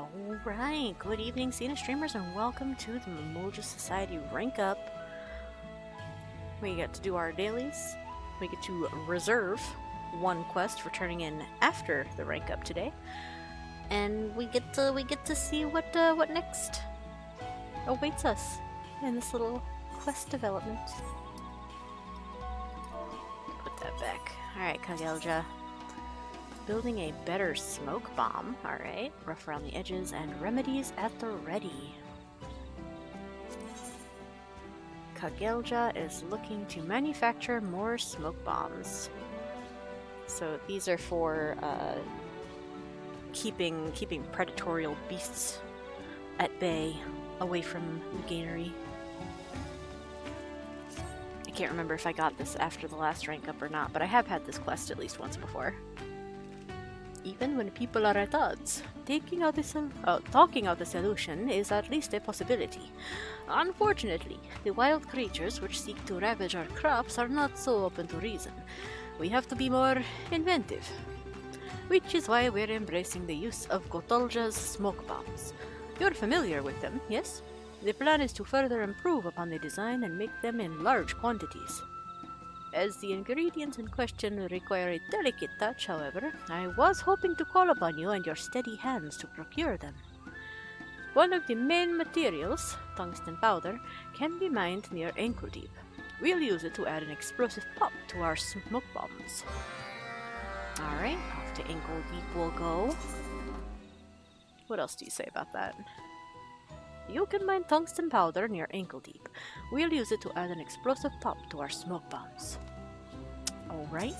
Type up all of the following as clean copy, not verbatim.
Alright, good evening, Cena streamers, and welcome to the Mamool Ja Society Rank Up. We get to do our dailies. We get to reserve one quest for turning in after the rank up today, and we get to see what next awaits us in this little quest development. Put that back. Alright, Mamool Ja. Building a better smoke bomb. Alright. Rough around the edges and remedies at the ready. Mamool Ja is looking to manufacture more smoke bombs. So these are for keeping predatorial beasts at bay, away from Gainery. I can't remember if I got this after the last rank up or not, but I have had this quest at least once before. Even when people are at odds, talking out the solution is at least a possibility. Unfortunately, the wild creatures which seek to ravage our crops are not so open to reason. We have to be more inventive. Which is why we're embracing the use of Mamool Ja's smoke bombs. You're familiar with them, yes? The plan is to further improve upon the design and make them in large quantities. As the ingredients in question require a delicate touch, however, I was hoping to call upon you and your steady hands to procure them. One of the main materials, tungsten powder, can be mined near ankle deep. We'll use it to add an explosive pop to our smoke bombs. Alright, off to ankle deep we'll go. What else do you say about that? You can mine tungsten powder near ankle deep. We'll use it to add an explosive pop to our smoke bombs. Alright.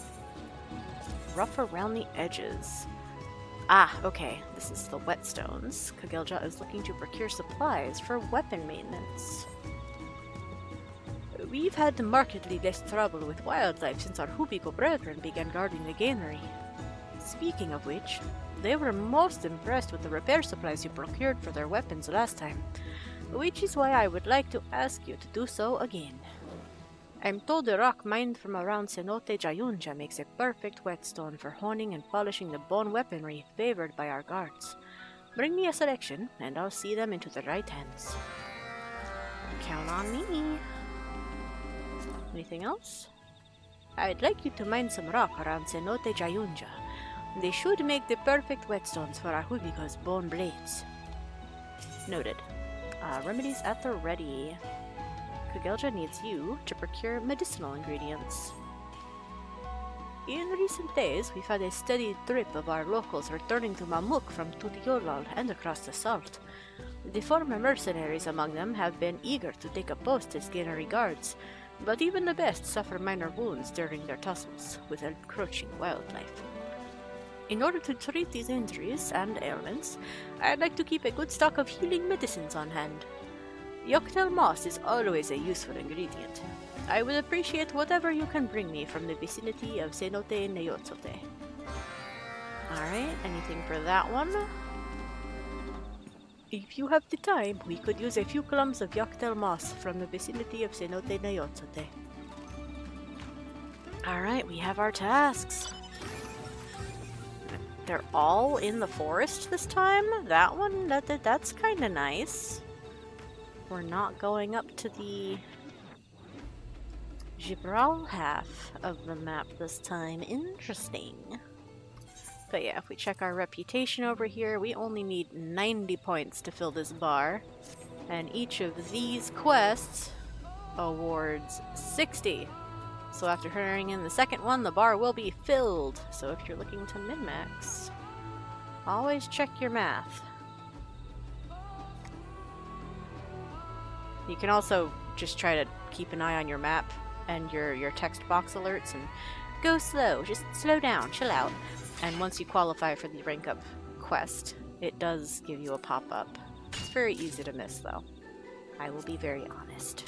Rough around the edges. Ah, okay. This is the whetstones. Mamool Ja is looking to procure supplies for weapon maintenance. We've had markedly less trouble with wildlife since our Hubiko brethren began guarding the Gainery. Speaking of which, they were most impressed with the repair supplies you procured for their weapons last time, which is why I would like to ask you to do so again. I'm told the rock mined from around Cenote Jayunja makes a perfect whetstone for honing and polishing the bone weaponry favored by our guards. Bring me a selection, and I'll see them into the right hands. Count on me. Anything else? I'd like you to mine some rock around Cenote Jayunja. They should make the perfect whetstones for our Hubiko's bone blades. Noted. Remedies at the ready. Mamool Ja needs you to procure medicinal ingredients. In recent days, we've had a steady drip of our locals returning to Mamuk from Tutiolal and across the Salt. The former mercenaries among them have been eager to take a post as Gainery guards, but even the best suffer minor wounds during their tussles with encroaching wildlife. In order to treat these injuries and ailments, I'd like to keep a good stock of healing medicines on hand. Yoctel moss is always a useful ingredient. I would appreciate whatever you can bring me from the vicinity of Cenote Neyotsote. Alright, anything for that one? If you have the time, we could use a few clumps of Yoctel moss from the vicinity of Cenote Neyotsote. Alright, we have our tasks. They're all in the forest this time? That one, that's kinda nice. We're not going up to the Gibral half of the map this time. Interesting. But yeah, if we check our reputation over here, we only need 90 points to fill this bar. And each of these quests awards 60. So after turning in the second one, the bar will be filled. So if you're looking to min-max, always check your math. You can also just try to keep an eye on your map and your text box alerts and go slow. Just slow down, chill out. And once you qualify for the rank up quest, it does give you a pop-up. It's very easy to miss though. I will be very honest.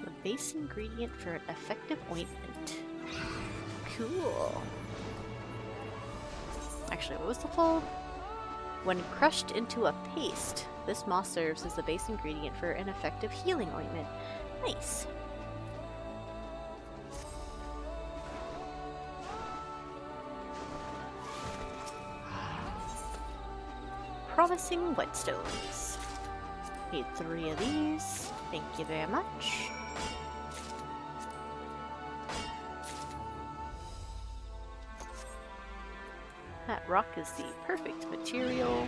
The base ingredient for an effective ointment. Cool. Actually, what was the full? When crushed into a paste, this moss serves as the base ingredient for an effective healing ointment. Nice. promising whetstones. Need 3 of these. Thank you very much. That rock is the perfect material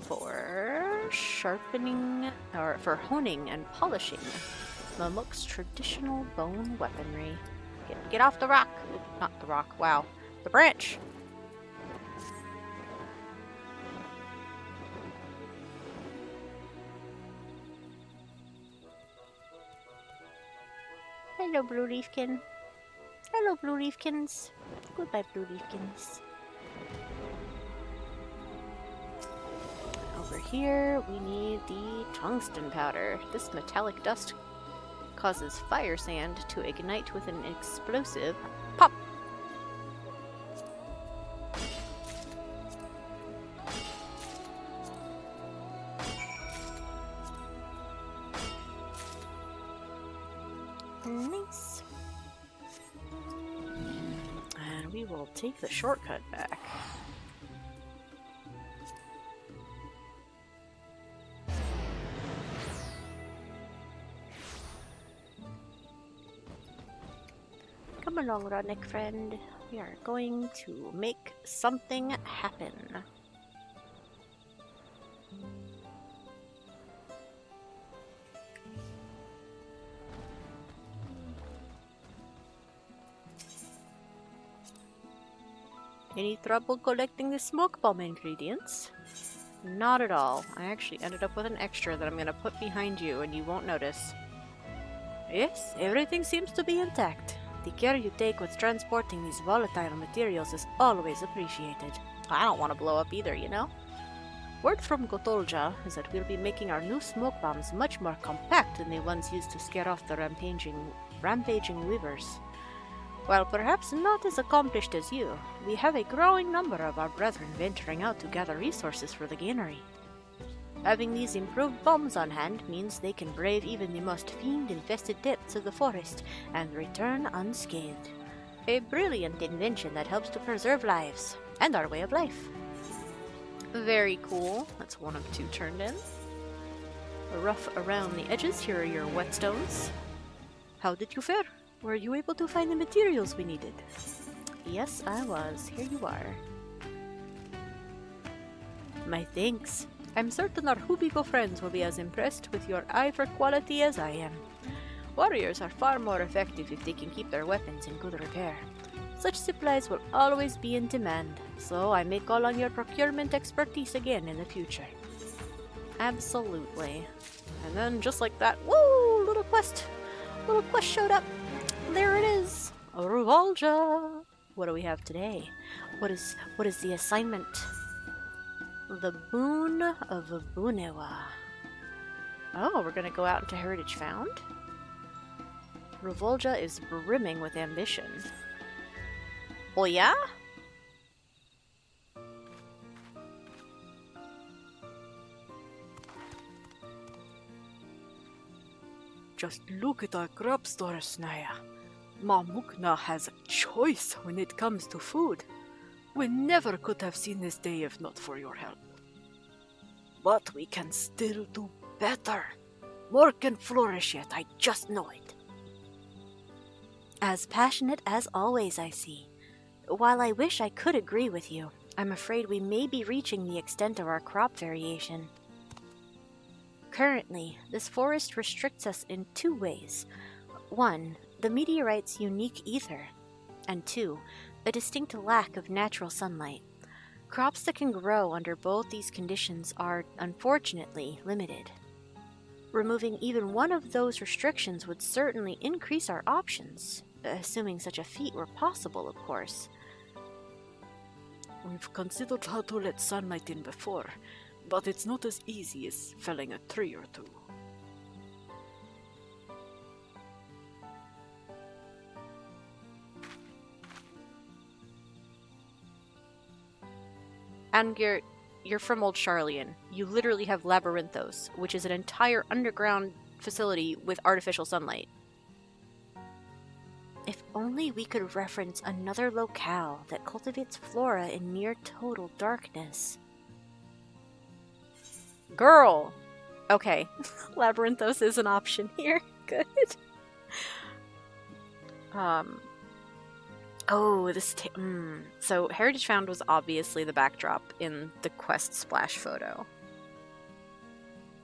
for sharpening, or for honing and polishing Mamook's traditional bone weaponry. Get off the rock! Not the rock, wow. The branch! Hello, Blue Leafkin. Hello, Blue Leafkins. Goodbye, Blue Leafkins. Over here, we need the tungsten powder. This metallic dust causes fire sand to ignite with an explosive pop. Nice. And we will take the shortcut back. Come along, Rodnik friend. We are going to make something happen. Any trouble collecting the smoke bomb ingredients? Not at all. I actually ended up with an extra that I'm going to put behind you and you won't notice. Yes, everything seems to be intact. The care you take with transporting these volatile materials is always appreciated. I don't want to blow up either, you know? Word from Mamool Ja is that we'll be making our new smoke bombs much more compact than the ones used to scare off the rampaging weavers. While perhaps not as accomplished as you, we have a growing number of our brethren venturing out to gather resources for the Gainery. Having these improved bombs on hand means they can brave even the most fiend-infested depths of the forest and return unscathed. A brilliant invention that helps to preserve lives and our way of life. Very cool. That's 1 of 2 turned in. Rough around the edges, here are your whetstones. How did you fare? Were you able to find the materials we needed? Yes, I was. Here you are. My thanks. I'm certain our Hubigo friends will be as impressed with your eye for quality as I am. Warriors are far more effective if they can keep their weapons in good repair. Such supplies will always be in demand, so I may call on your procurement expertise again in the future. Absolutely. And then, just like that, woo! Little quest showed up. There it is. Mamool Ja. What do we have today? What is the assignment? The Boon of Boonewa. Oh, we're gonna go out into Heritage Found? Mamool Ja is brimming with ambition. Oh yeah? Just look at our crop stores, Naya. Mamook Ja has a choice when it comes to food. We never could have seen this day if not for your help. But we can still do better. More can flourish yet, I just know it. As passionate as always, I see. While I wish I could agree with you, I'm afraid we may be reaching the extent of our crop variation. Currently, this forest restricts us in 2 ways. 1, the meteorite's unique ether, and 2, a distinct lack of natural sunlight. Crops that can grow under both these conditions are, unfortunately, limited. Removing even one of those restrictions would certainly increase our options, assuming such a feat were possible, of course. We've considered how to let sunlight in before, but it's not as easy as felling a tree or 2. Anggir, you're from Old Charlian. You literally have Labyrinthos, which is an entire underground facility with artificial sunlight. If only we could reference another locale that cultivates flora in near total darkness. Girl! Okay. Labyrinthos is an option here. Good. Oh, this... So, Heritage Found was obviously the backdrop in the quest splash photo.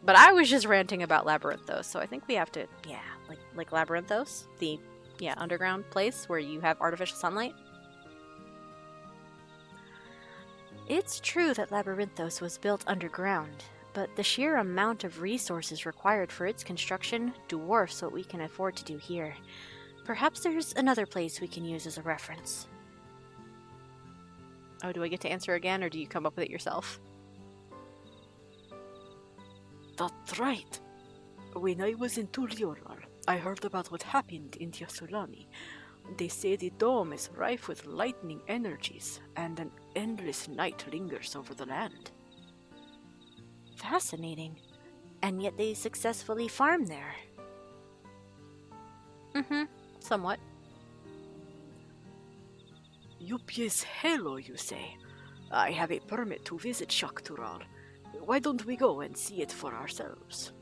But I was just ranting about Labyrinthos, so I think we have to... Yeah, like Labyrinthos? The, underground place where you have artificial sunlight? It's true that Labyrinthos was built underground, but the sheer amount of resources required for its construction dwarfs what we can afford to do here. Perhaps there's another place we can use as a reference. Oh, do I get to answer again, or do you come up with it yourself? That's right. When I was in Tuliolal, I heard about what happened in Yasulani. They say the dome is rife with lightning energies, and an endless night lingers over the land. Fascinating. And yet they successfully farm there. Somewhat. Yupye's halo, you say? I have a permit to visit Shaktural. Why don't we go and see it for ourselves?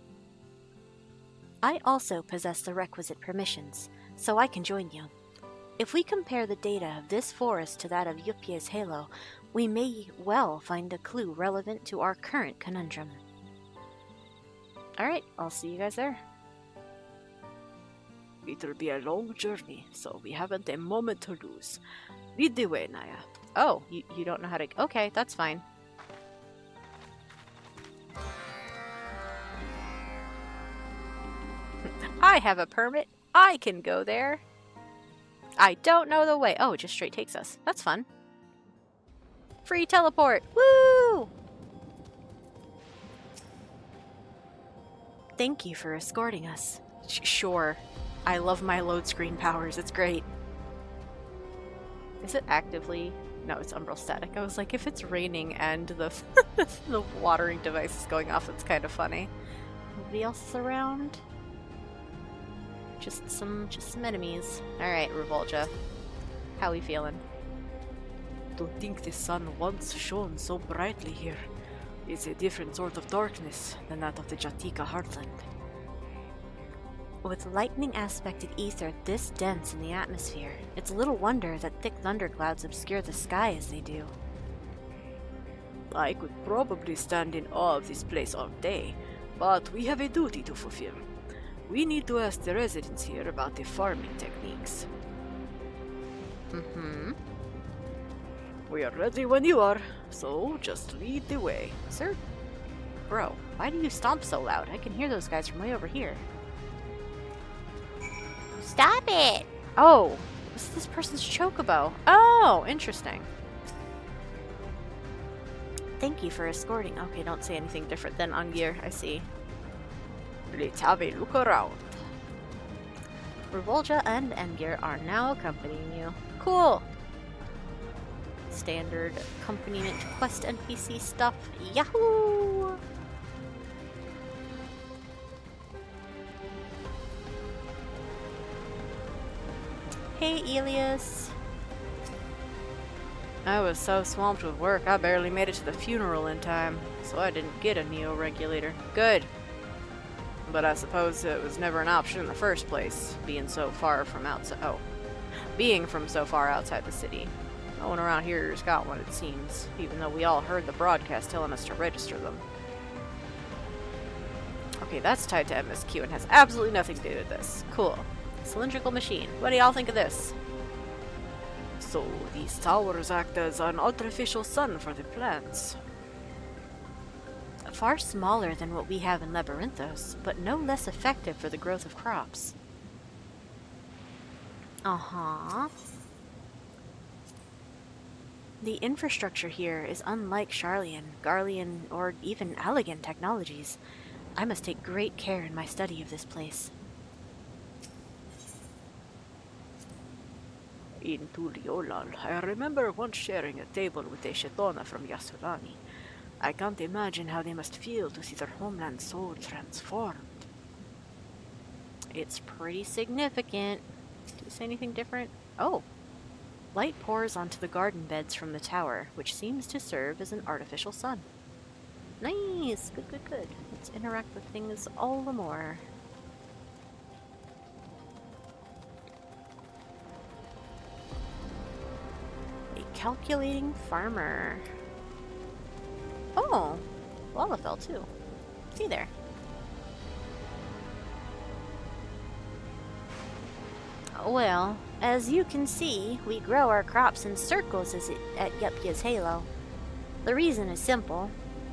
I also possess the requisite permissions, so I can join you. If we compare the data of this forest to that of Yupye's halo, we may well find a clue relevant to our current conundrum. Alright, I'll see you guys there. It'll be a long journey, so we haven't a moment to lose. Lead the way, Naya. Oh, you don't know how to... Okay, that's fine. I have a permit. I can go there. I don't know the way. Oh, it just straight takes us. That's fun. Free teleport. Woo! Thank you for escorting us. Sure. I love my load screen powers. It's great. Is it actively... No, it's umbral static. I was like, if it's raining and the the watering device is going off, it's kind of funny. Nobody else is around? Just some enemies. Alright, Revolt Ja. How we feeling? Don't think the sun once shone so brightly here. It's a different sort of darkness than that of the Jatika heartland. With lightning-aspected ether this dense in the atmosphere, it's little wonder that thick thunderclouds obscure the sky as they do. I could probably stand in awe of this place all day, but we have a duty to fulfill. We need to ask the residents here about the farming techniques. We are ready when you are, so just lead the way. Sir? Bro, why do you stomp so loud? I can hear those guys from way over here. Stop it! Oh, this is this person's chocobo. Oh, interesting. Thank you for escorting. Okay, don't say anything different than Anggir. I see. Let's have a look around. Revolt Ja and Anggir are now accompanying you. Cool! Standard accompaniment quest NPC stuff. Yahoo! Hey, Elias. I was so swamped with work, I barely made it to the funeral in time, so I didn't get a neo-regulator. Good. But I suppose it was never an option in the first place, being from so far outside the city. No one around here's got one, it seems, even though we all heard the broadcast telling us to register them. Okay, that's tied to MSQ and has absolutely nothing to do with this. Cool. Cylindrical machine. What do y'all think of this? So, these towers act as an artificial sun for the plants. Far smaller than what we have in Labyrinthos, but no less effective for the growth of crops. Uh-huh. The infrastructure here is unlike Sharlayan, Garlean, or even Allegan technologies. I must take great care in my study of this place. In Tuliolal, I remember once sharing a table with a Shetona from Yasulani. I can't imagine how they must feel to see their homeland so transformed. It's pretty significant. Do you say anything different? Oh! Light pours onto the garden beds from the tower, which seems to serve as an artificial sun. Nice! Good, good, good. Let's interact with things all the more. A calculating farmer. Oh! Lava fell too. Hey there. Well, as you can see, we grow our crops in circles at Yupya's Halo. The reason is simple.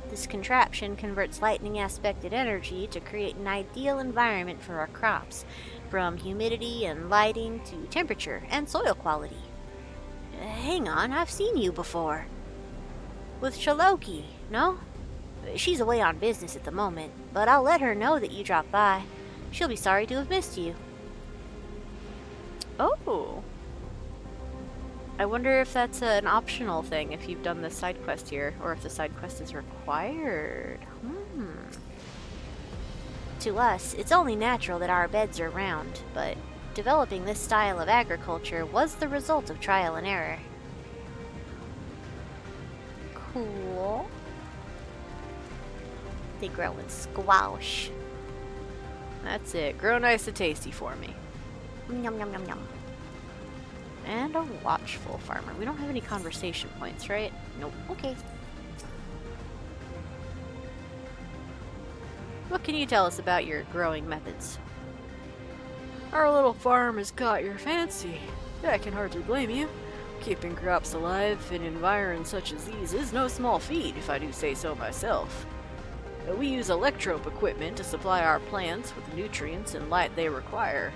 This contraption converts lightning aspected energy to create an ideal environment for our crops, from humidity and lighting to temperature and soil quality. Hang on, I've seen you before. With Shaloki, no? She's away on business at the moment, but I'll let her know that you dropped by. She'll be sorry to have missed you. Oh! I wonder if that's an optional thing if you've done this side quest here, or if the side quest is required. To us, it's only natural that our beds are round, but developing this style of agriculture was the result of trial and error. Cool. They grow in squash. That's it. Grow nice and tasty for me. Yum, yum, yum, yum. And a watchful farmer. We don't have any conversation points, right? Nope. Okay. What can you tell us about your growing methods? Our little farm has caught your fancy. I can hardly blame you. Keeping crops alive in environs such as these is no small feat, if I do say so myself. We use electrope equipment to supply our plants with the nutrients and light they require.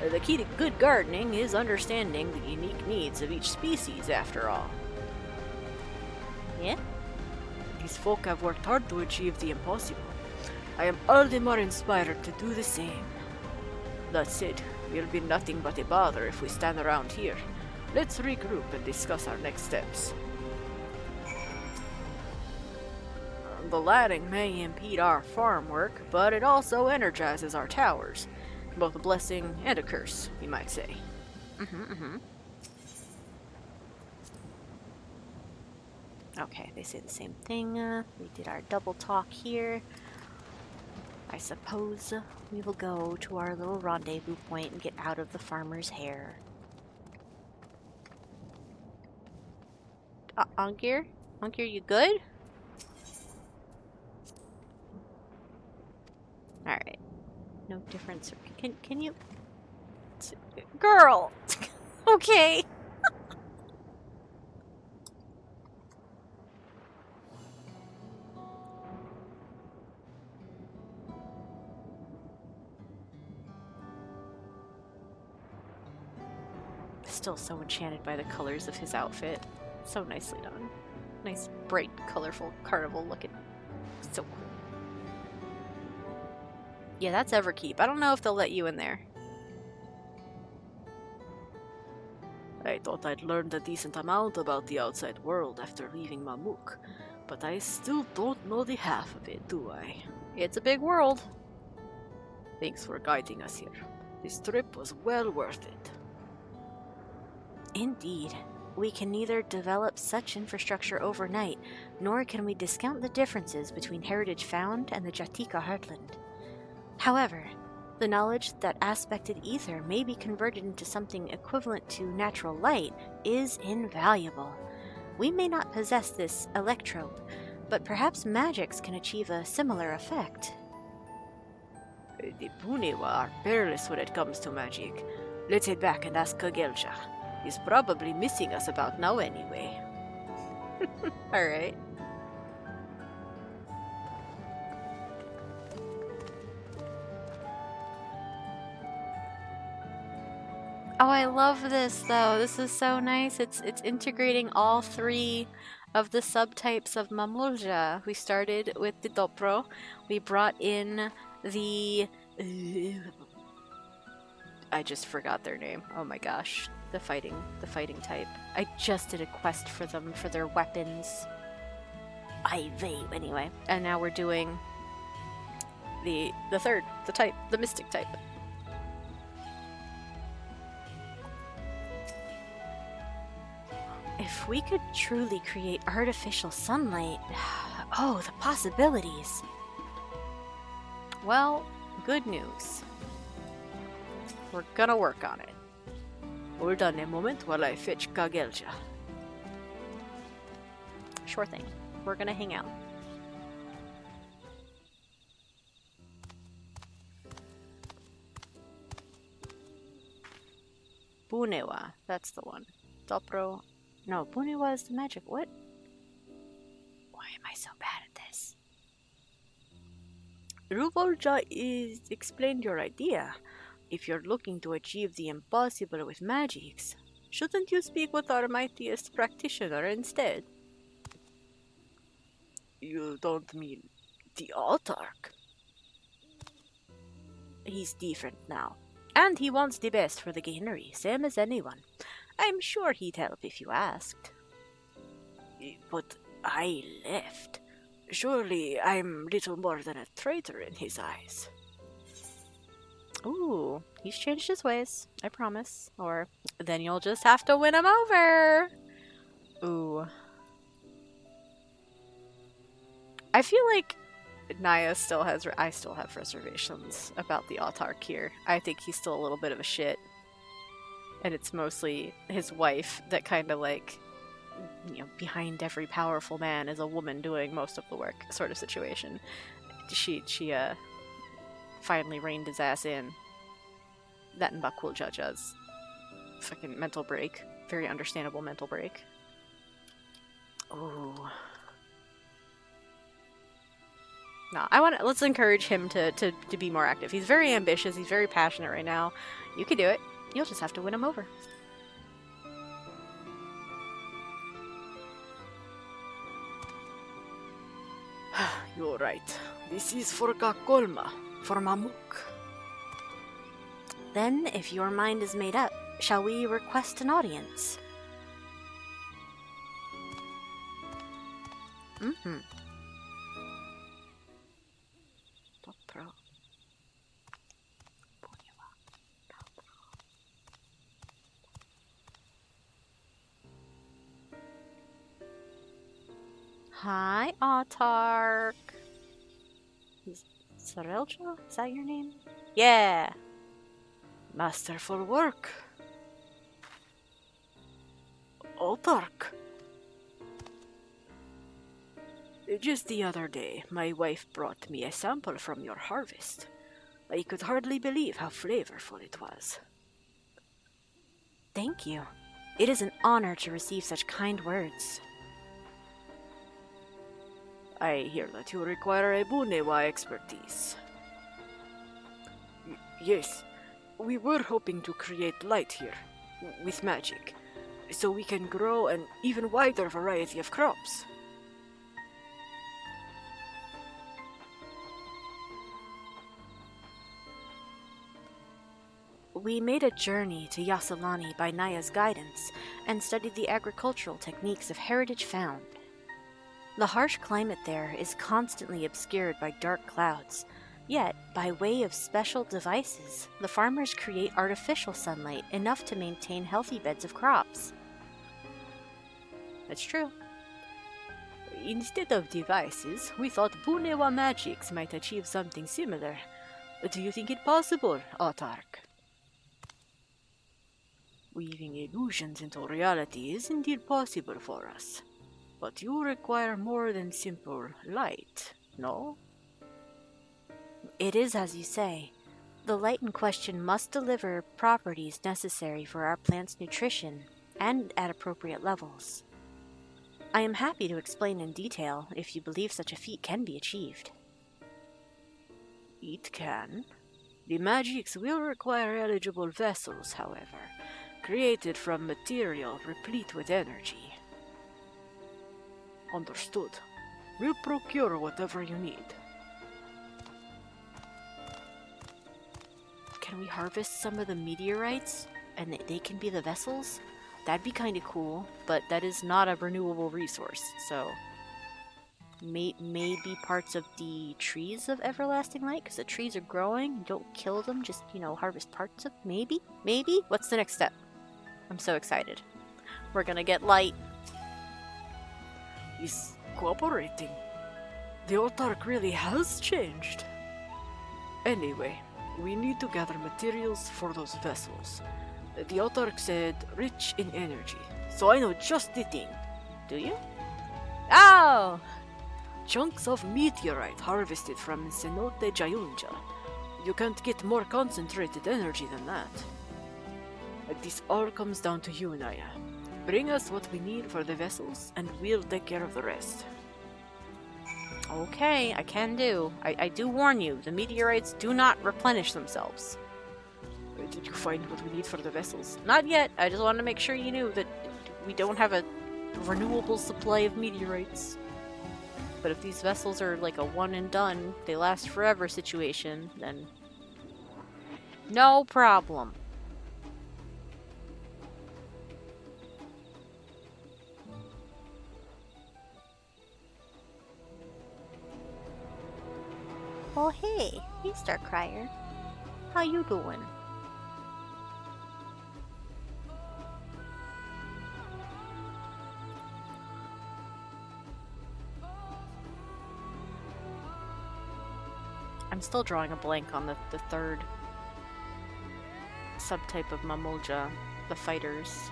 The key to good gardening is understanding the unique needs of each species, after all. Yeah? These folk have worked hard to achieve the impossible. I am all the more inspired to do the same. That said, we'll be nothing but a bother if we stand around here. Let's regroup and discuss our next steps. The lighting may impede our farm work, but it also energizes our towers. Both a blessing and a curse, you might say. Okay, they say the same thing. We did our double talk here. I suppose we will go to our little rendezvous point and get out of the farmer's hair. Anggir? Anggir, you good? Alright. No difference. Can you... Girl! Okay! Still so enchanted by the colors of his outfit. So nicely done. Nice, bright, colorful, carnival looking. So cool. Yeah, that's Everkeep. I don't know if they'll let you in there. I thought I'd learned a decent amount about the outside world after leaving Mamuk, but I still don't know the half of it, do I? It's a big world. Thanks for guiding us here. This trip was well worth it. Indeed. We can neither develop such infrastructure overnight, nor can we discount the differences between heritage found and the Jatika heartland. However, the knowledge that aspected ether may be converted into something equivalent to natural light is invaluable. We may not possess this electrope, but perhaps magics can achieve a similar effect. The Boonewa are perilous when it comes to magic. Let's head back and ask Kagelja. He's probably missing us about now anyway. Alright. Oh, I love this though. This is so nice. It's integrating all three of the subtypes of Mamool Ja. We started with the Dopro. We brought in the I just forgot their name. Oh my gosh. The fighting type. I just did a quest for them for their weapons. Anyway. And now we're doing the third, the mystic type. If we could truly create artificial sunlight, Oh, the possibilities. Well, good news. We're gonna work on it. Hold on a moment while I fetch Mamool Ja. Sure thing. We're gonna hang out. Boonewa, that's the one. Dopro. No, Boonewa is the magic. What? Why am I so bad at this? Mamool Ja is explained your idea. If you're looking to achieve the impossible with magics, shouldn't you speak with our mightiest practitioner instead? You don't mean the Autarch? He's different now. And he wants the best for the Gainery, same as anyone. I'm sure he'd help if you asked. But I left. Surely I'm little more than a traitor in his eyes. Ooh, he's changed his ways, I promise. Or then you'll just have to win him over. Ooh. I feel like Naya still has, I still have reservations about the Autarch here. I think he's still a little bit of a shit. And it's mostly his wife that kind of like, you know, behind every powerful man is a woman doing most of the work sort of situation. She finally reined his ass in. That and Mamool Ja's fucking mental break. Very understandable mental break. Ooh. No, let's encourage him to be more active. He's very ambitious, he's very passionate right now. You can do it. You'll just have to win him over. You're right. This is for Gok Golma, for Mamuk. Then, if your mind is made up, shall we request an audience? Mm-hmm. Hi, Autarch. Sarelja? Is that your name? Yeah. Masterful work. Autarch. Just the other day, my wife brought me a sample from your harvest. I could hardly believe how flavorful it was. Thank you. It is an honor to receive such kind words. I hear that you require a Boonewa expertise. Yes, we were hoping to create light here, with magic, so we can grow an even wider variety of crops. We made a journey to Yasalani by Naya's guidance and studied the agricultural techniques of heritage found. The harsh climate there is constantly obscured by dark clouds, yet, by way of special devices, the farmers create artificial sunlight enough to maintain healthy beds of crops. That's true. Instead of devices, we thought Boonewa magics might achieve something similar. Do you think it possible, Autarch? Weaving illusions into reality is indeed possible for us. But you require more than simple light, no? It is as you say. The light in question must deliver properties necessary for our plant's nutrition, and at appropriate levels. I am happy to explain in detail if you believe such a feat can be achieved. It can. The magics will require eligible vessels, however, created from material replete with energy. Understood. We'll procure whatever you need. Can we harvest some of the meteorites and they can be the vessels? That'd be kind of cool, but that is not a renewable resource, so maybe parts of the trees of everlasting light, because the trees are growing. Don't kill them, just, harvest parts of. Maybe? What's the next step? I'm so excited. We're gonna get light. He's cooperating. The autark really has changed. Anyway, we need to gather materials for those vessels. The autark said rich in energy, so I know just the thing. Do you? Oh! Chunks of meteorite harvested from cenote Jayunja. You can't get more concentrated energy than that. This all comes down to you, Naya. Bring us what we need for the vessels, and we'll take care of the rest. Okay, I can do. I do warn you, the meteorites do not replenish themselves. Did you find what we need for the vessels? Not yet. I just wanted to make sure you knew that we don't have a renewable supply of meteorites. But if these vessels are like a one and done, they last forever situation, then no problem. Oh hey, Star Crier. How you doing? I'm still drawing a blank on the third subtype of Mamool Ja, the fighters.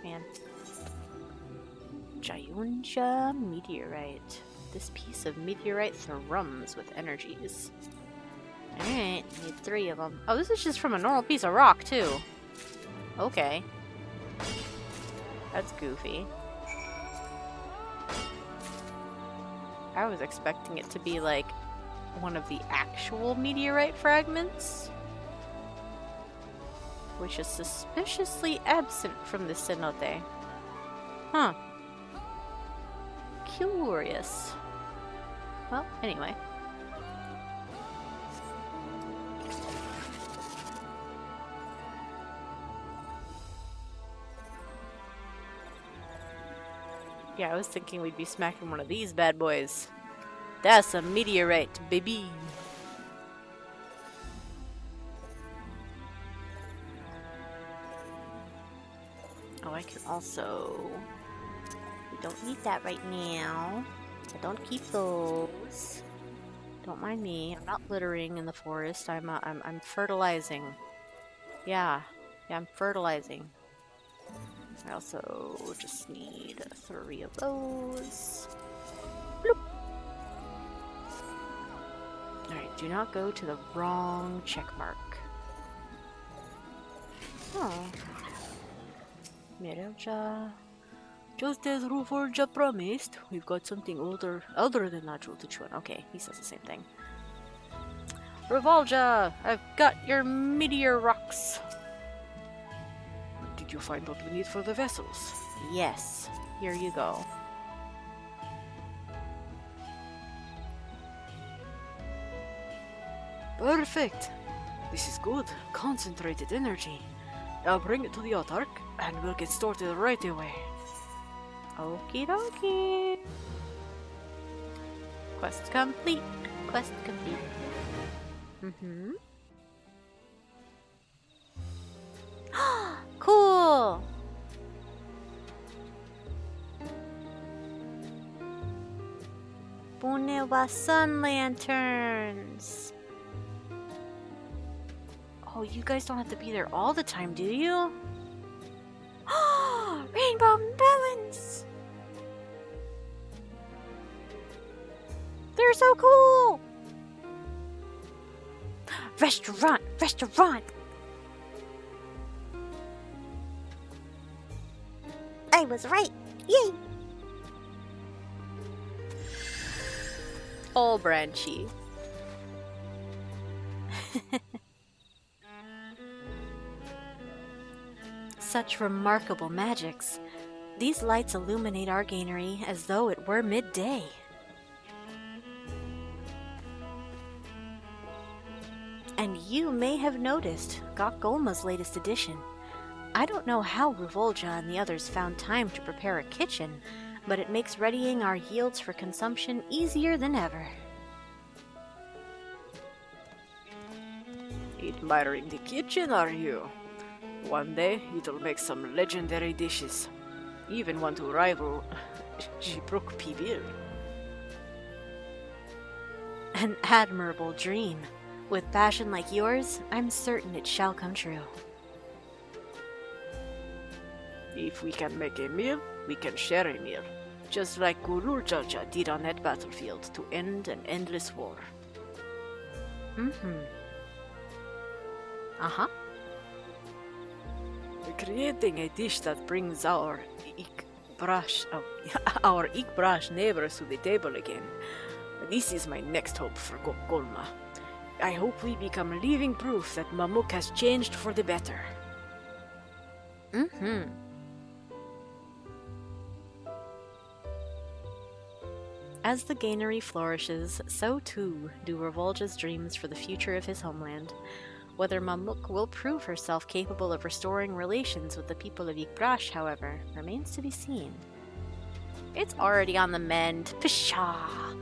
Man. Jayunja meteorite. This piece of meteorite thrums with energies. Alright, need 3 of them. Oh, this is just from a normal piece of rock, too. Okay. That's goofy. I was expecting it to be like one of the actual meteorite fragments, which is suspiciously absent from the cenote. Huh. Curious. Well, anyway. Yeah, I was thinking we'd be smacking one of these bad boys. That's a meteorite, baby. Oh, I can also... We don't need that right now. I don't keep those. Don't mind me. I'm not littering in the forest. I'm fertilizing. Yeah, I'm fertilizing. I also just need 3 of those. Bloop. Alright, do not go to the wrong check mark. Oh. Mamool Ja. Just as Mamool Ja promised, we've got something other than natural to chew on. Okay, he says the same thing. Mamool Ja, I've got your meteor rocks. Did you find what we need for the vessels? Yes. Here you go. Perfect. This is good. Concentrated energy. I'll bring it to the autark, and we'll get started right away. Okie dokie. Quest complete. Quest complete. Mm-hmm. Cool! Boonewa sun lanterns! Oh, you guys don't have to be there all the time, do you? Rainbow melons! They're so cool! Restaurant! Restaurant! I was right! Yay! Oh, Branchy. Such remarkable magics. These lights illuminate our Gainery as though it were midday. And you may have noticed Gok Golma's latest addition. I don't know how Mamool Ja and the others found time to prepare a kitchen, but it makes readying our yields for consumption easier than ever. Admiring the kitchen, are you? One day, it'll make some legendary dishes. Even one to rival Jibruk Pibil. An admirable dream. With passion like yours, I'm certain it shall come true. If we can make a meal, we can share a meal. Just like Mamool Ja did on that battlefield to end an endless war. Uh-huh. Creating a dish that brings our Ikbrash neighbors to the table again. This is my next hope for Gok Golma. I hope we become living proof that Mamuk has changed for the better. As the Gainery flourishes, so too do Revolja's dreams for the future of his homeland. Whether Mamuk will prove herself capable of restoring relations with the people of Ikbrash, however, remains to be seen. It's already on the mend. Pshaw!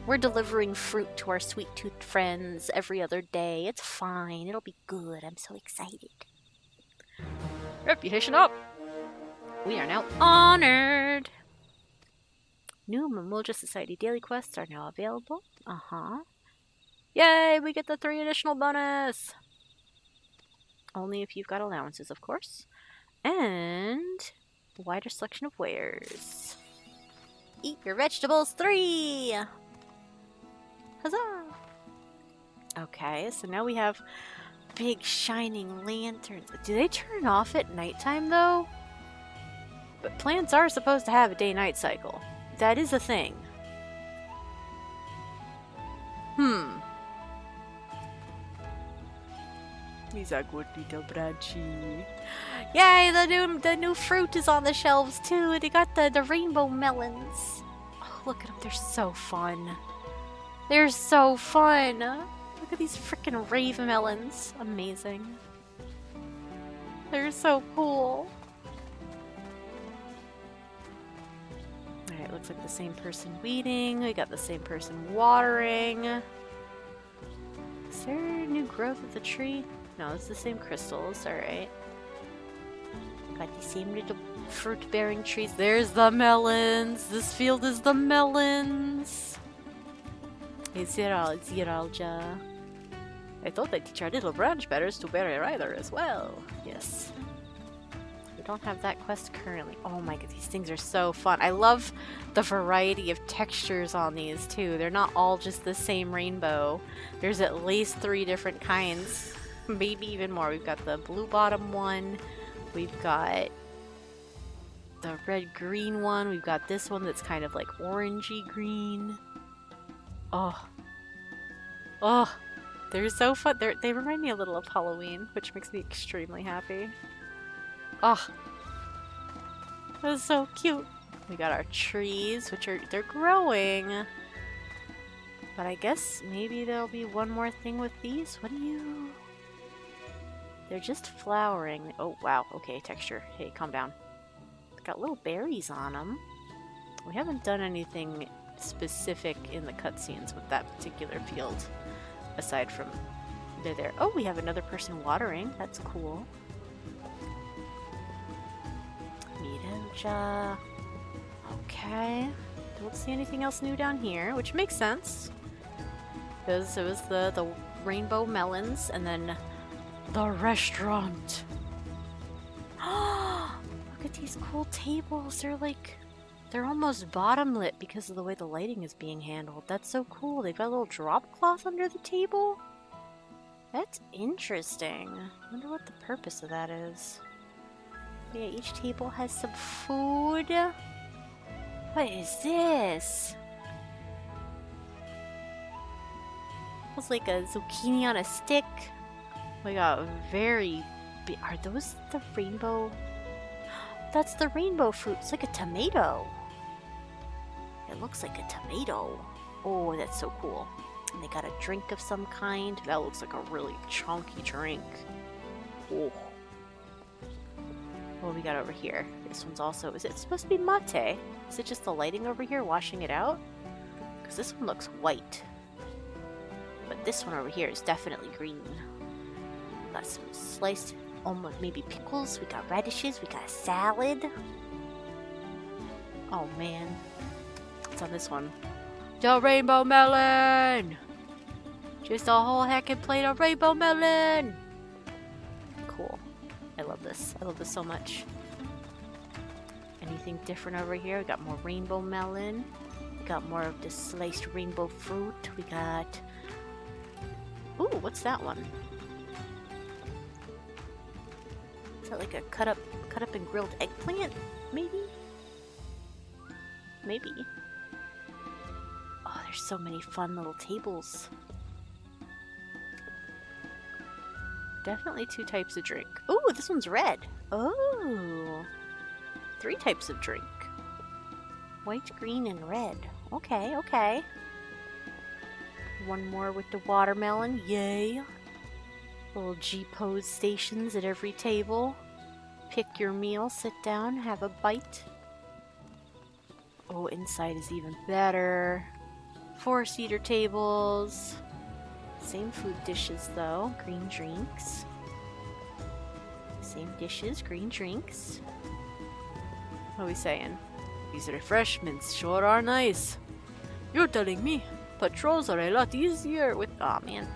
We're delivering fruit to our sweet-toothed friends every other day. It's fine. It'll be good. I'm so excited. Reputation up! We are now honored! New Mamool Ja Society daily quests are now available. Yay! We get the 3 additional bonus! Only if you've got allowances, of course. And a wider selection of wares. Eat your vegetables 3! Huzzah! Okay, so now we have big shining lanterns. Do they turn off at nighttime though? But plants are supposed to have a day-night cycle. That is a thing. He's a good little branchy. Yay, the new fruit is on the shelves too. They got the rainbow melons. Oh, look at them, they're so fun. They're so fun. Look at these freaking rave melons. Amazing. They're so cool. Alright, looks like the same person weeding. We got the same person watering. Is there new growth of the tree? No, it's the same crystals. Alright. Got the same little fruit-bearing trees. There's the melons. This field is the melons. Hey, Ziralja. I thought I'd teach our little branch bearers to bear a rider as well. Yes. We don't have that quest currently. Oh my god, these things are so fun. I love the variety of textures on these too. They're not all just the same rainbow. There's at least 3 different kinds. Maybe even more. We've got the blue bottom one. We've got the red-green one. We've got this one that's kind of like orangey green. Oh, they're so fun. They remind me a little of Halloween, which makes me extremely happy. Oh, that's so cute. We got our trees, which they're growing. But I guess maybe there'll be one more thing with these. What do you... They're just flowering. Oh, wow. Okay, texture. Hey, calm down. Got little berries on them. We haven't done anything specific in the cutscenes with that particular field, aside from they're there. Oh, we have another person watering. That's cool. Mamool Ja. Okay. Don't see anything else new down here, which makes sense. Because it was the rainbow melons, and then the restaurant. Look at these cool tables. They're almost bottom lit because of the way the lighting is being handled. That's so cool. They've got a little drop cloth under the table. That's interesting. I wonder what the purpose of that is. Yeah, each table has some food. What is this? Looks like a zucchini on a stick. We got very big. Are those the rainbow? That's the rainbow fruit. It's like a tomato. It looks like a tomato. Oh, that's so cool. And they got a drink of some kind. That looks like a really chunky drink. Oh. What do we got over here? This one's also... Is it supposed to be mate? Is it just the lighting over here washing it out? Because this one looks white. But this one over here is definitely green. Got some sliced almost maybe pickles. We got radishes. We got a salad. Oh man, what's on this one? The rainbow melon. Just a whole heckin' plate of rainbow melon. Cool. I love this. I love this so much. Anything different over here? We got more rainbow melon. We got more of this sliced rainbow fruit. We got... Ooh, what's that one? Is that like a cut up and grilled eggplant? Maybe? Maybe. Oh, there's so many fun little tables. Definitely 2 types of drink. Ooh, this one's red. Oh. 3 types of drink. White, green, and red. Okay, okay. One more with the watermelon. Yay. Little G-pose stations at every table. Pick your meal, sit down, have a bite. Oh, inside is even better. 4-seater tables. Same food dishes though. Green drinks. Same dishes, green drinks. What are we saying? These refreshments sure are nice. You're telling me patrols are a lot easier with... Aw, man.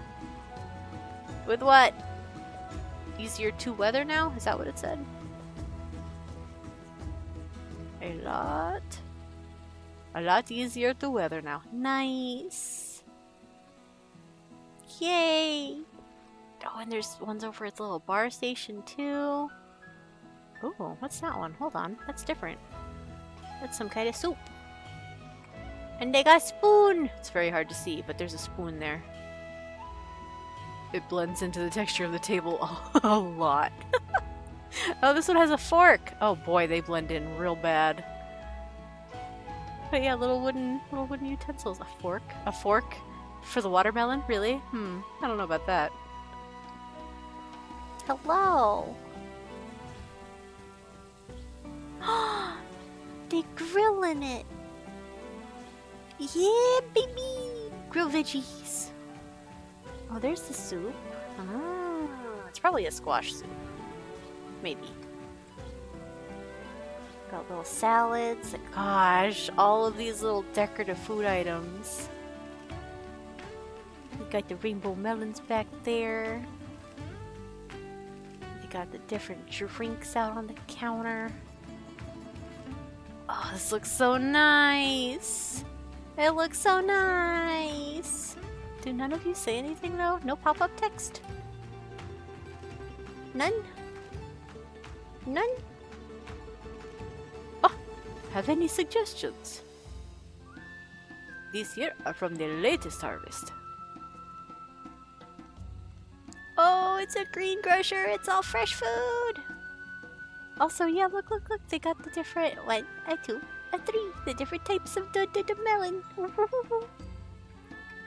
With what? Easier to weather now? Is that what it said? A lot easier to weather now. Nice. Yay. Oh, and there's ones over at the little bar station too. Ooh, what's that one? Hold on, that's different. That's some kind of soup. And they got a spoon! It's very hard to see, but there's a spoon there. It blends into the texture of the table a lot. Oh, this one has a fork! Oh boy, they blend in real bad. But yeah, little wooden utensils. A fork? A fork? For the watermelon? Really? I don't know about that. Hello! They grilling it! Yeah, baby! Grilled veggies! Oh, there's the soup. Ah, it's probably a squash soup. Maybe. Got little salads. Gosh, all of these little decorative food items. We got the rainbow melons back there. They got the different drinks out on the counter. Oh, this looks so nice. It looks so nice. Do none of you say anything though? No pop-up text? None? None? Oh, have any suggestions? These here are from the latest harvest. Oh, it's a greengrocer. It's all fresh food. Also, yeah, look. They got the different, 1, 2, 3, the different types of the melon.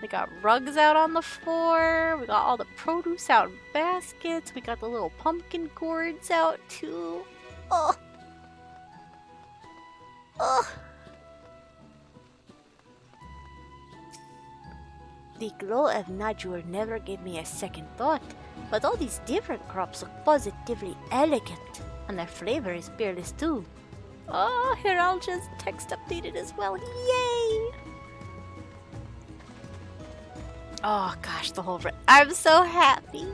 They got rugs out on the floor. We got all the produce out in baskets. We got the little pumpkin gourds out too. Oh. Oh. The glow of nature never gave me a second thought, but all these different crops look positively elegant, and their flavor is peerless too. Oh, Heralja's text updated as well. Yay! Oh gosh, the whole I'm so happy.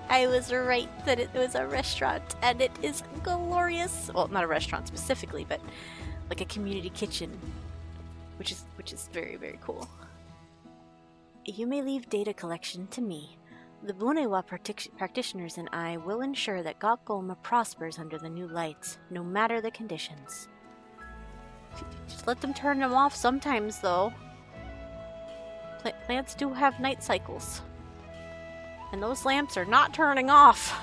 I was right that it was a restaurant, and it is glorious. Well, not a restaurant specifically, but like a community kitchen, which is very, very cool. You may leave data collection to me. The Boonewa practitioners and I will ensure that Gok Golma prospers under the new lights, no matter the conditions. Just let them turn them off sometimes, though. Plants do have night cycles. And those lamps are not turning off.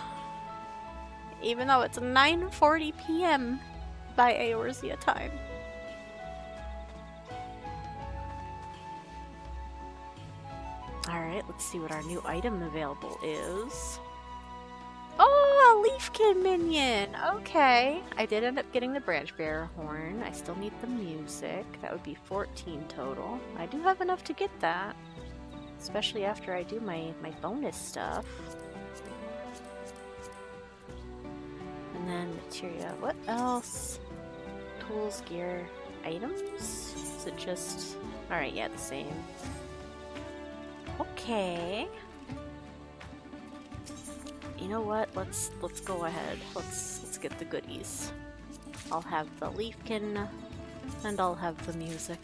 Even though it's 9:40 p.m. by Eorzea time. Alright, let's see what our new item available is. Oh, a Leafkin minion! Okay. I did end up getting the branch bearer horn. I still need the music. That would be 14 total. I do have enough to get that. Especially after I do my bonus stuff. And then materia. What else? Tools, gear, items? Is it just... Alright, yeah, the same. Okay. You know what? Let's go ahead. Let's get the goodies. I'll have the Leafkin, and I'll have the music.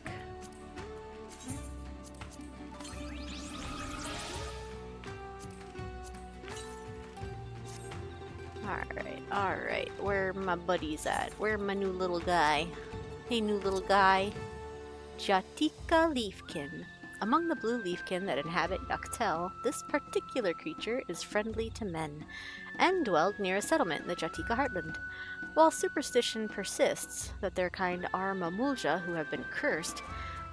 Alright. Where my buddies at? Where my new little guy? Hey, new little guy. Tikka Leafkin. Among the blue leafkin that inhabit Yaktel, this particular creature is friendly to men, and dwelled near a settlement in the Tikka heartland. While superstition persists that their kind are Mamool Ja who have been cursed,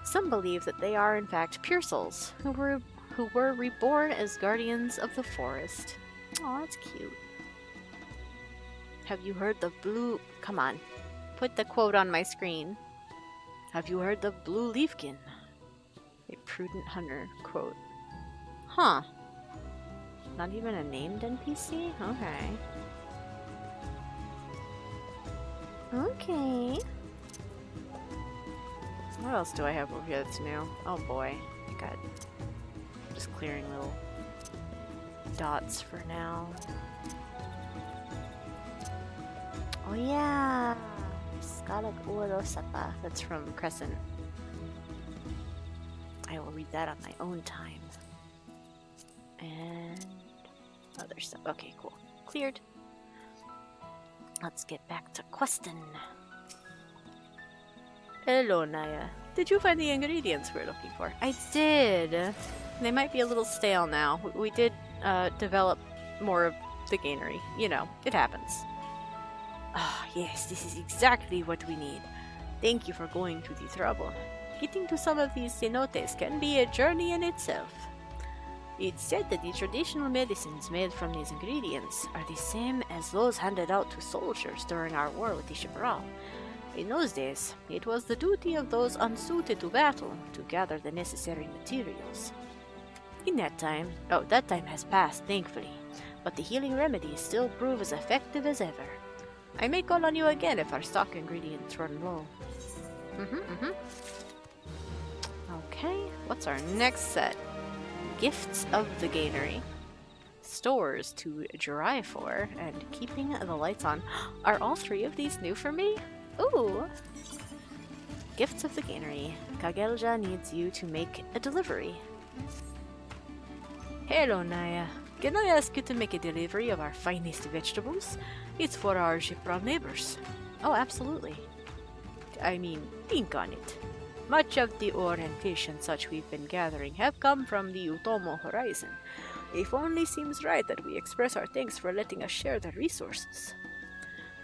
some believe that they are in fact pure souls, who were reborn as guardians of the forest. Aw, that's cute. Have you heard the blue... Come on. Put the quote on my screen. Have you heard the blue leafkin? A prudent hunter, quote. Huh. Not even a named NPC? Okay. Okay. What else do I have over here that's new? Oh boy. I got... Just clearing little dots for now. Oh yeah! Scarlet Urosapa. That's from Crescent. I will read that on my own time. And other stuff. Okay, cool. Cleared. Let's get back to questing. Hello, Naya. Did you find the ingredients we're looking for? I did. They might be a little stale now. We did develop more of the Gainery. You know, it happens. Ah, yes, this is exactly what we need. Thank you for going to the trouble. Getting to some of these cenotes can be a journey in itself. It's said that the traditional medicines made from these ingredients are the same as those handed out to soldiers during our war with the Shibral. In those days, it was the duty of those unsuited to battle to gather the necessary materials. That time has passed, thankfully, but the healing remedies still prove as effective as ever. I may call on you again if our stock ingredients run low. Okay, what's our next set? Gifts of the Gainery. Stores to dry for, and keeping the lights on. Are all three of these new for me? Ooh! Gifts of the Gainery. Kagelja needs you to make a delivery. Hello, Naya. Can I ask you to make a delivery of our finest vegetables? It's for our Shipral neighbors. Oh, absolutely. I mean, think on it. Much of the ore and fish and such we've been gathering have come from the Utomo horizon. It only seems right that we express our thanks for letting us share the resources.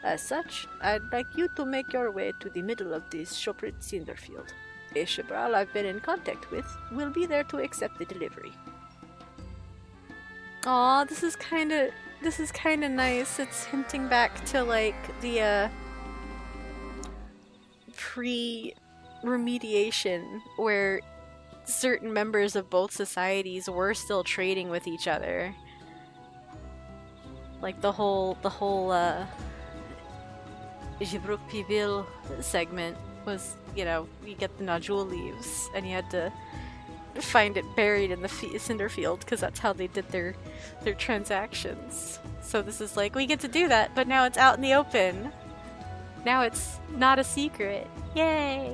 As such, I'd like you to make your way to the middle of this Shoprit Cinderfield. A Shibral I've been in contact with will be there to accept the delivery. Aw, this is kinda nice. It's hinting back to, like, the, pre-remediation, where certain members of both societies were still trading with each other. Like, the whole, Jibruk Pivil segment was, you know, you get the nodule leaves, and you had to find it buried in the cinder field, because that's how they did their transactions. So this is like, we get to do that, but now it's out in the open. Now it's not a secret. Yay!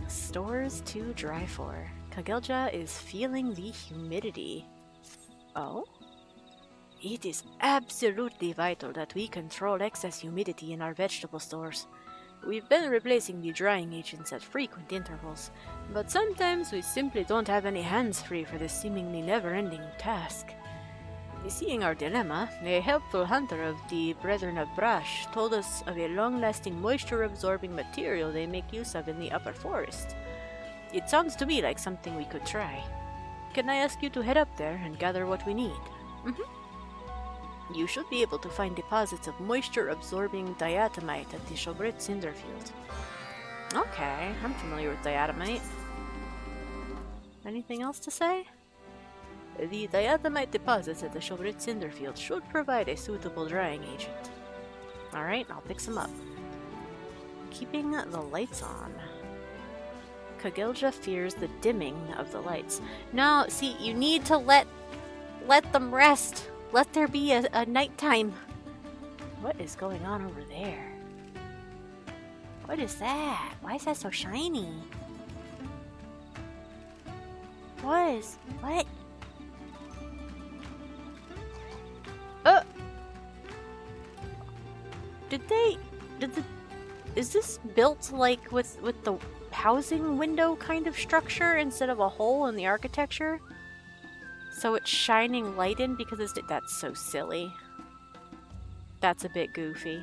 Stores to dry for. Kagelja is feeling the humidity. Oh? It is absolutely vital that we control excess humidity in our vegetable stores. We've been replacing the drying agents at frequent intervals, but sometimes we simply don't have any hands free for this seemingly never-ending task. Seeing our dilemma, a helpful hunter of the Brethren of Brash told us of a long-lasting moisture-absorbing material they make use of in the upper forest. It sounds to me like something we could try. Can I ask you to head up there and gather what we need? You should be able to find deposits of moisture-absorbing diatomite at the Shobrit Cinderfield. Okay, I'm familiar with diatomite. Anything else to say? The diatomite deposits at the Shobrit Cinder Field should provide a suitable drying agent. Alright, I'll pick some up. Keeping the lights on. Kagilja fears the dimming of the lights. No, see, you need to let them rest. Let there be a nighttime. What is going on over there? What is that? Why is that so shiny? What? Is this built like with the housing window kind of structure instead of a hole in the architecture? So it's shining light in because that's so silly. That's a bit goofy.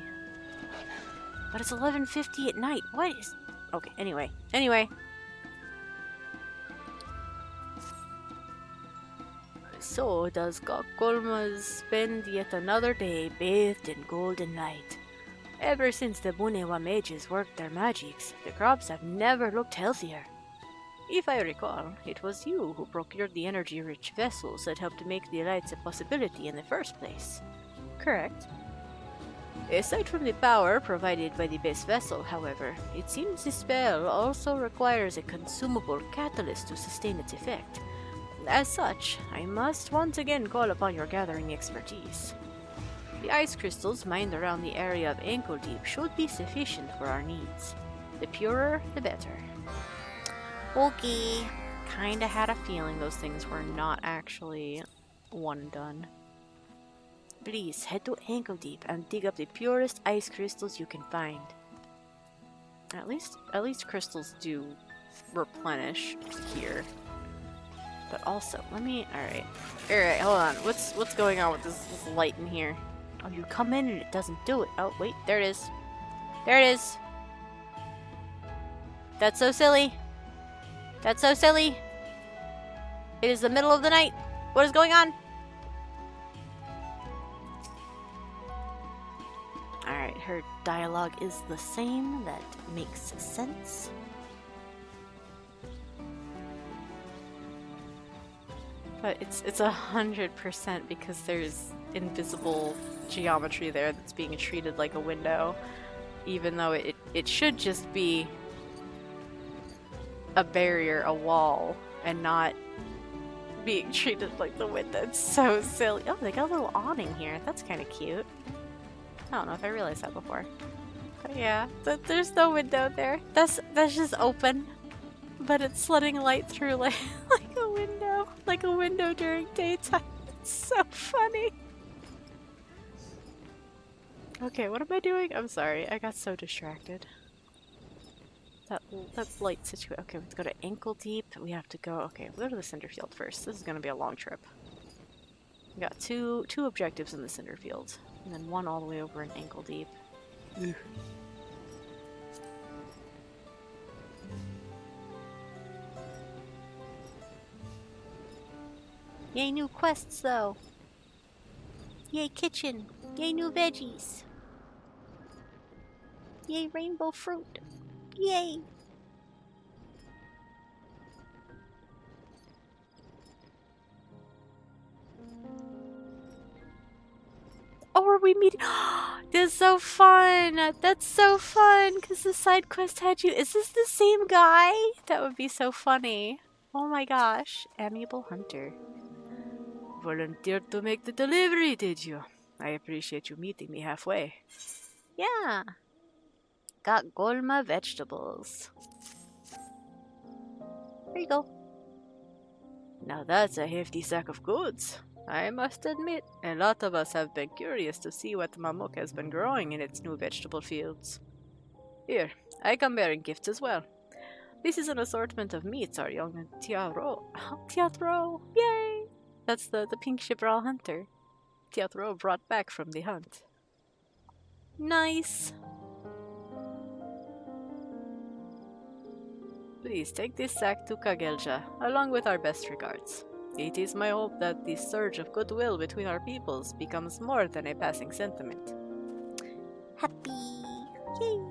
But it's 11:50 at night. What is... Okay, anyway. So does Gok Golma spend yet another day bathed in golden light. Ever since the Boonewa mages worked their magics, the crops have never looked healthier. If I recall, it was you who procured the energy-rich vessels that helped make the lights a possibility in the first place. Correct. Aside from the power provided by the base vessel, however, it seems the spell also requires a consumable catalyst to sustain its effect. As such, I must once again call upon your gathering expertise. The ice crystals mined around the area of ankle deep should be sufficient for our needs. The purer, the better. Okay. Kinda had a feeling those things were not actually one and done. Please head to ankle deep and dig up the purest ice crystals you can find. At least crystals do replenish here. But also, Alright, hold on. What's going on with this light in here? Oh, you come in and it doesn't do it. Oh, wait, there it is. There it is. That's so silly. That's so silly. It is the middle of the night. What is going on? Alright, her dialogue is the same. That makes sense. But it's 100% because there's invisible geometry there that's being treated like a window, even though it should just be a barrier, a wall, and not being treated like the window. It's so silly. Oh, they got a little awning here. That's kind of cute. I don't know if I realized that before. But yeah, there's no window there. That's just open, but it's letting light through like a window, like a window during daytime. It's so funny. Okay, what am I doing? I'm sorry, I got so distracted. That light situation. Okay, let's go to ankle deep. We have to go. Okay, we'll go to the cinder field first. This is gonna be a long trip. We got two objectives in the cinder field, and then one all the way over in ankle deep. Ugh. Yay, new quests though. Yay, kitchen. Yay, new veggies. Yay, rainbow fruit. Yay! Oh, are we meeting? This is so fun! That's so fun! Because the side quest had you. Is this the same guy? That would be so funny. Oh my gosh. Amiable Hunter. Volunteered to make the delivery, did you? I appreciate you meeting me halfway. Yeah. Gok Golma vegetables. There you go. Now that's a hefty sack of goods. I must admit, a lot of us have been curious to see what Mamuk has been growing in its new vegetable fields. Here, I come bearing gifts as well. This is an assortment of meats our young Tiatro. Tiatro! Yay! That's the pink Chibral hunter. Tiatro brought back from the hunt. Nice! Please take this sack to Kagilja, along with our best regards. It is my hope that this surge of goodwill between our peoples becomes more than a passing sentiment. Happy! Yay!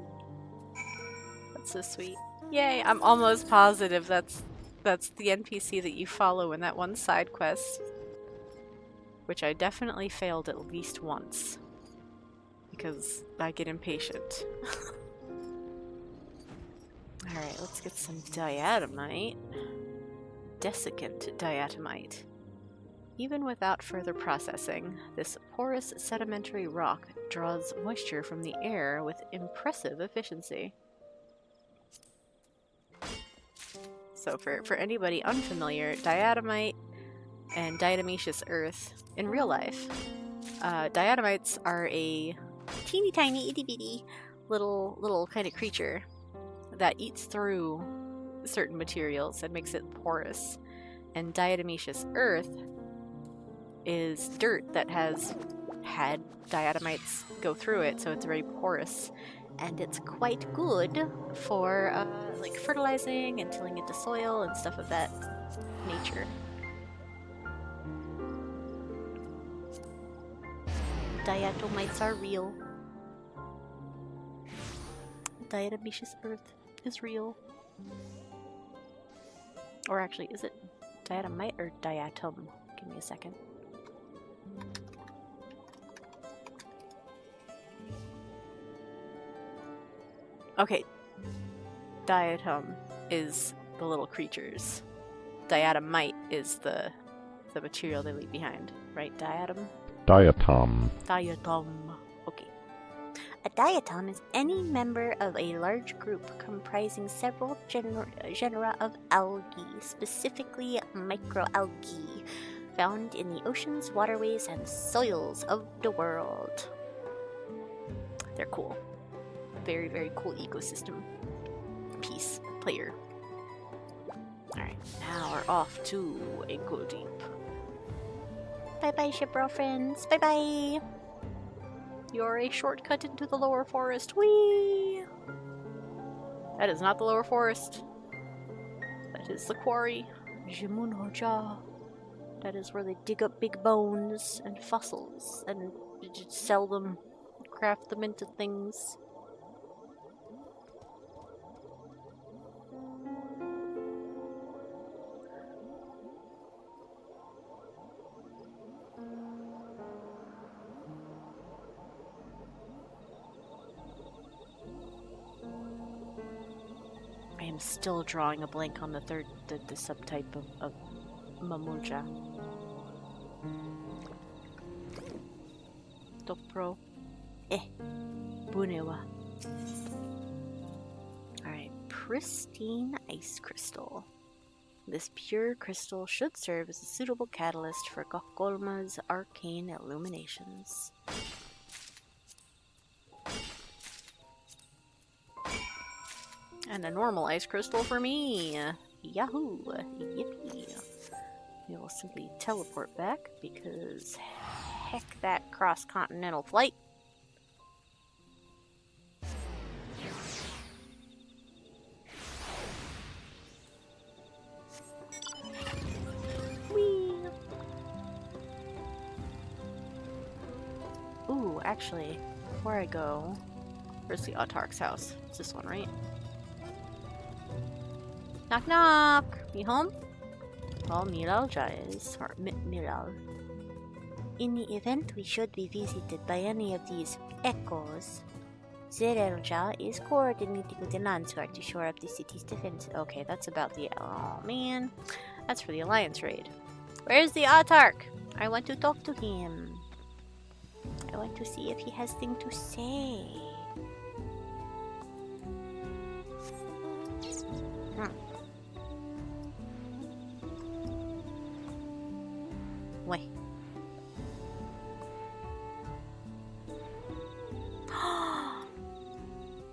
That's so sweet. Yay! I'm almost positive that's That's the NPC that you follow in that one side quest, which I definitely failed at least once because I get impatient. Alright, let's get some diatomite. Desiccant diatomite. Even without further processing, this porous sedimentary rock draws moisture from the air with impressive efficiency. So for anybody unfamiliar, diatomite and diatomaceous earth in real life, diatomites are a teeny tiny itty bitty little kind of creature that eats through certain materials and makes it porous. And diatomaceous earth is dirt that has had diatomites go through it, so it's very porous. And it's quite good for like fertilizing and tilling into soil and stuff of that nature. Diatomites are real. Diatomaceous earth is real. Or actually, is it diatomite or diatom? Give me a second. Okay, diatom is the little creatures. Diatomite is the material they leave behind, right? Diatom? Diatom. Diatom. Okay. A diatom is any member of a large group comprising several genera of algae, specifically microalgae, found in the oceans, waterways, and soils of the world. They're cool. Very, very cool ecosystem piece player. Alright, now we're off to Ankle Deep. Bye-bye, ship friends. Bye-bye! You're a shortcut into the lower forest. Whee! That is not the lower forest. That is the quarry. Boon Ja. That is where they dig up big bones and fossils and just sell them, craft them into things. I am still drawing a blank on the subtype of Mamool Ja. Topro. Boonewa. Alright, pristine ice crystal. This pure crystal should serve as a suitable catalyst for Gok Golma's arcane illuminations. And a normal ice crystal for me! Yahoo! Yippee! We will simply teleport back because heck that cross-continental flight! Whee! Ooh, actually, before I go, where's the Autarch's house? It's this one, right? Knock knock! You home? Well, Mamool Ja is, or Miral. In the event we should be visited by any of these echoes, Mamool Ja is coordinating with the Landswerk to shore up the city's defense. Okay, that's about the... Oh, man. That's for the Alliance raid. Where's the Autarch? I want to talk to him. I want to see if he has thing to say. Wait.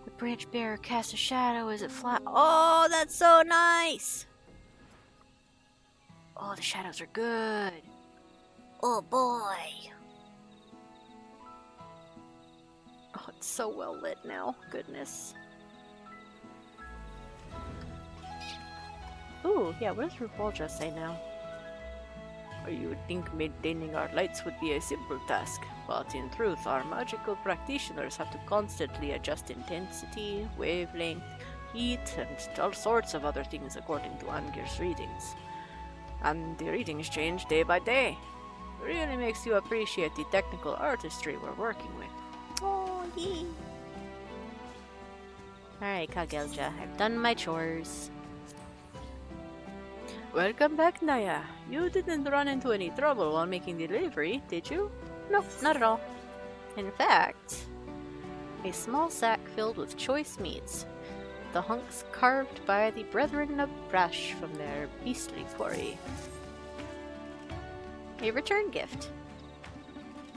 The branch bearer casts a shadow as it flies. Oh, that's so nice! Oh, the shadows are good. Oh boy. Oh, it's so well lit now. Goodness. Ooh, yeah, what does Mamool Ja say now? You would think maintaining our lights would be a simple task, but in truth, our magical practitioners have to constantly adjust intensity, wavelength, eat, and all sorts of other things according to Anggir's readings. And the readings change day by day. Really makes you appreciate the technical artistry we're working with. Oh, yay. Alright, Kagelja, I've done my chores. Welcome back, Naya. You didn't run into any trouble while making the delivery, did you? Nope, not at all. In fact, a small sack filled with choice meats, the hunks carved by the Brethren of Brash from their beastly quarry. A return gift.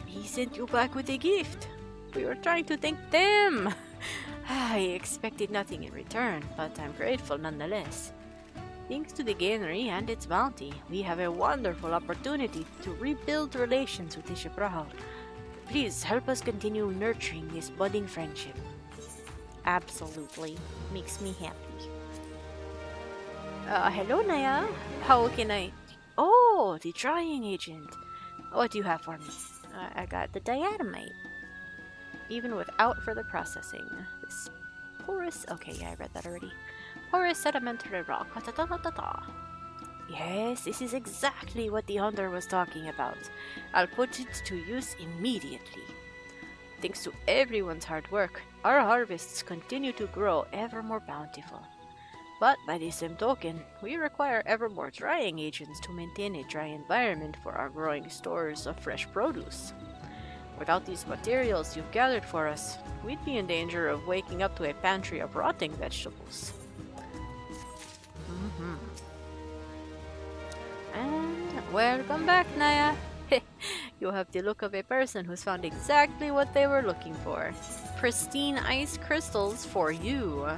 He sent you back with a gift. We were trying to thank them. I expected nothing in return, but I'm grateful nonetheless. Thanks to the Gainery and its bounty, we have a wonderful opportunity to rebuild relations with Ishibrahal. Please help us continue nurturing this budding friendship. Absolutely. Makes me happy. Hello, Naya. How can I... Oh, the drying agent. What do you have for me? I got the diatomite. Even without further processing, this porous... Okay, yeah, I read that already. Porous sedimentary rock. Yes, this is exactly what the hunter was talking about. I'll put it to use immediately. Thanks to everyone's hard work, our harvests continue to grow ever more bountiful. But by the same token, we require ever more drying agents to maintain a dry environment for our growing stores of fresh produce. Without these materials you've gathered for us, we'd be in danger of waking up to a pantry of rotting vegetables. And welcome back, Naya. You have the look of a person who's found exactly what they were looking for. Pristine ice crystals for you.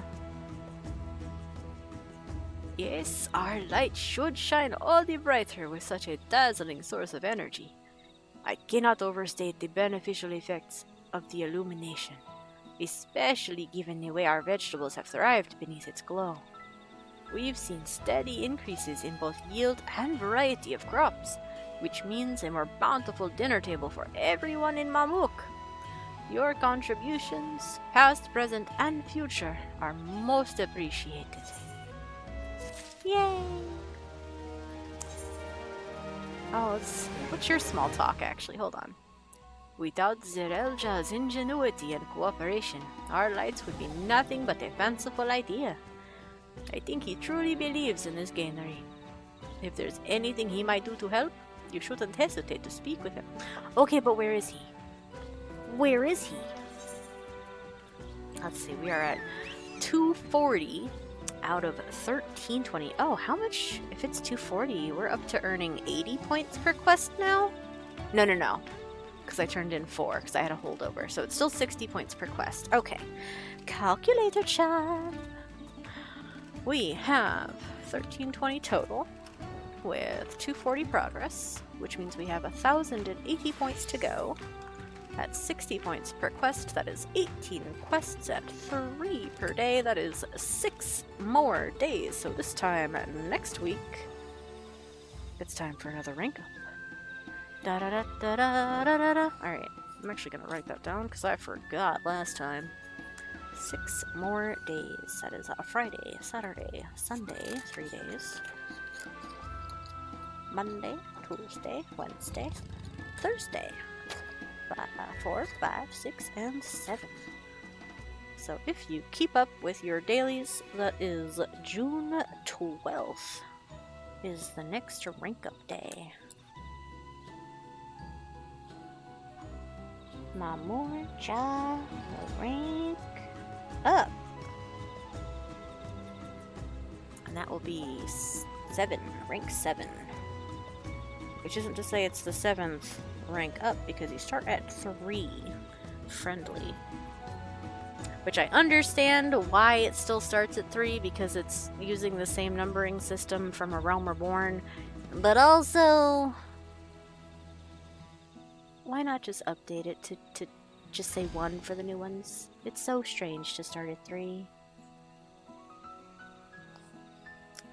Yes, our light should shine all the brighter with such a dazzling source of energy. I cannot overstate the beneficial effects of the illumination, especially given the way our vegetables have thrived beneath its glow. We've seen steady increases in both yield and variety of crops, which means a more bountiful dinner table for everyone in Mamuk. Your contributions, past, present, and future, are most appreciated. Yay! Oh, what's your small talk, actually? Hold on. Without Zerelja's ingenuity and cooperation, our lights would be nothing but a fanciful idea. I think he truly believes in this Gainery. If there's anything he might do to help, you shouldn't hesitate to speak with him. Okay, but where is he? Where is he? Let's see, we are at 240 out of 1320. Oh, how much? If it's 240, we're up to earning 80 points per quest now? No. Because I turned in 4 because I had a holdover. So it's still 60 points per quest. Okay. Calculator chat. We have 1320 total with 240 progress, which means we have 1,080 points to go. At 60 points per quest, that is 18 quests at 3 per day. That is 6 more days. So this time next week, it's time for another rank up. Alright, I'm actually going to write that down because I forgot last time. 6 more days. That is a Friday, Saturday, Sunday, 3 days. Monday, Tuesday, Wednesday, Thursday. 4, 5, 6, and 7. So if you keep up with your dailies, that is June 12th is the next rank up day. Mamool Ja rank up. And that will be 7, rank 7. Which isn't to say it's the 7th rank up, because you start at 3 friendly. Which I understand why it still starts at 3, because it's using the same numbering system from A Realm Reborn. But also, why not just update it to just say 1 for the new ones? It's so strange to start at 3.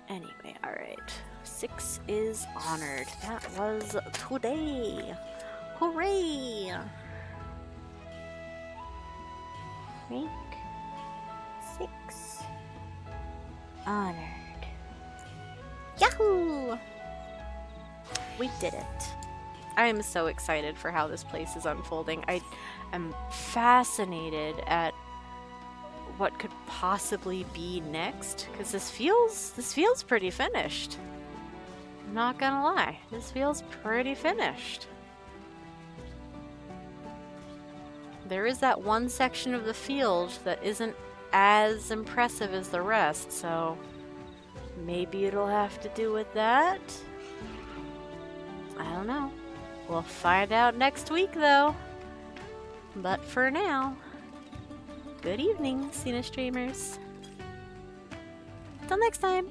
Anyway, alright. 6 is honored. That was today. Hooray! Rank 6. Honored. Yahoo! We did it. I am so excited for how this place is unfolding. I am fascinated at what could possibly be next, because this feels pretty finished. I'm not gonna lie, this feels pretty finished. There is that one section of the field that isn't as impressive as the rest, so maybe it'll have to do with that. I don't know. We'll find out next week, though. But for now, good evening, Cena streamers. Till next time.